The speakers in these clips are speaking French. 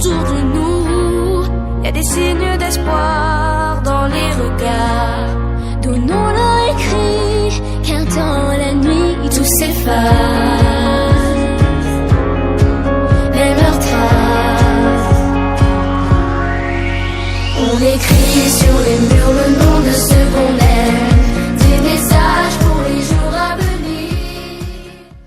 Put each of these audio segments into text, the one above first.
autour de nous. Y a des signes d'espoir dans les regards. Donnons-leur écrit, car dans la nuit tout s'efface. Même leurs traces. On écrit sur les murs le nom de ceux qu'on aime. Des messages pour les jours à venir.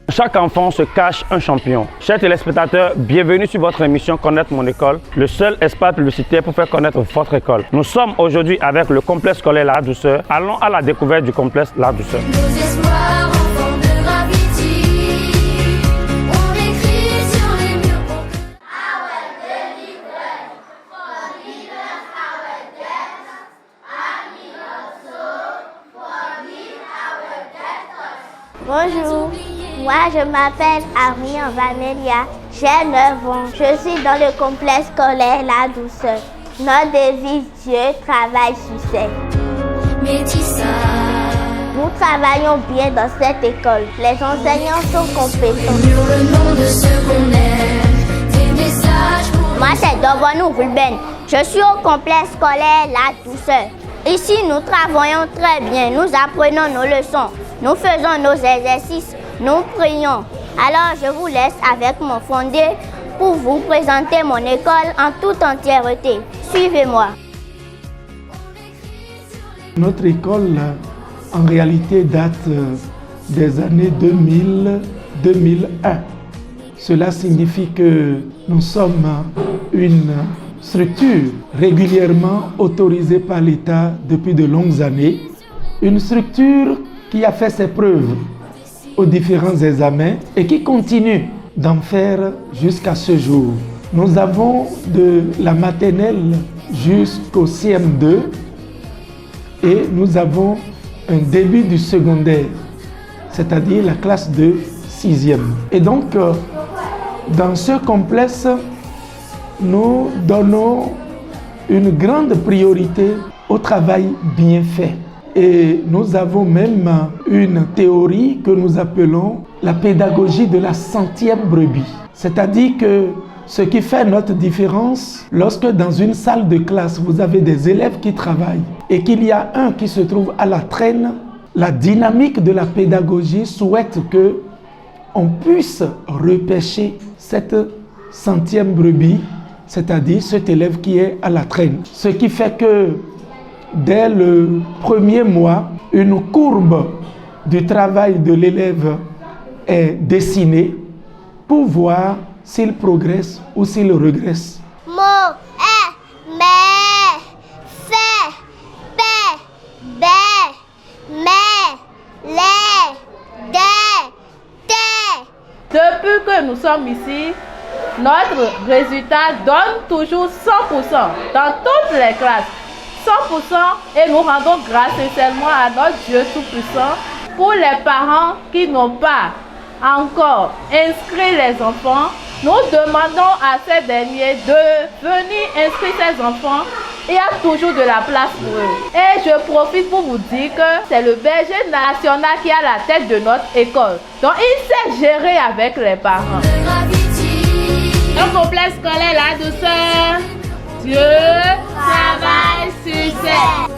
Chaque enfant se cache un champion. Chers téléspectateurs, bienvenue sur votre émission Connaître mon école, le seul espace publicitaire pour faire connaître votre école. Nous sommes aujourd'hui avec le complexe scolaire La Douceur. Allons à la découverte du complexe La Douceur. Nos espoirs enfants de gravité. On écrit sur les murs pour que Bonjour, moi je m'appelle Ariane Vanelia, j'ai 9 ans. Je suis dans le complexe scolaire La Douceur. Notre devise Dieu travaille succès. métissage. Nous travaillons bien dans cette école. Les enseignants sont compétents. Mur le nom de ceux qu'on aime. Des messages pour Moi c'est Dobonou Ruben. Je suis au complexe scolaire La Douceur. Ici nous travaillons très bien. Nous apprenons nos leçons. Nous faisons nos exercices. Nous prions. Alors je vous laisse avec mon fondé pour vous présenter mon école en toute entièreté. Suivez-moi. Notre école, en réalité, date des années 2000-2001. Cela signifie que nous sommes une structure régulièrement autorisée par l'État depuis de longues années. Une structure qui a fait ses preuves aux différents examens et qui continue d'en faire jusqu'à ce jour. Nous avons de la maternelle jusqu'au CM2 et nous avons un début du secondaire, c'est-à-dire la classe de 6e. Et donc, dans ce complexe, nous donnons une grande priorité au travail bien fait. Et nous avons même une théorie que nous appelons la pédagogie de la 100e brebis. C'est-à-dire que ce qui fait notre différence, lorsque dans une salle de classe, vous avez des élèves qui travaillent et qu'il y a un qui se trouve à la traîne, la dynamique de la pédagogie souhaite que on puisse repêcher cette 100e brebis, c'est-à-dire cet élève qui est à la traîne. Ce qui fait que dès le premier mois, une courbe du travail de l'élève est dessinée pour voir s'il progresse ou s'il régresse. Mo, mais, fait, paix, bé, mais, les, des, té. Depuis que nous sommes ici, notre résultat donne toujours 100% dans toutes les classes. 100% et nous rendons grâce sincèrement à notre Dieu Tout-Puissant. Pour les parents qui n'ont pas encore inscrit les enfants, nous demandons à ces derniers de venir inscrire ces enfants. Il y a toujours de la place pour eux. Et je profite pour vous dire que c'est le berger national qui a la tête de notre école. Donc il sait gérer avec les parents. Un complexe scolaire La Douceur. Dieu travaille sur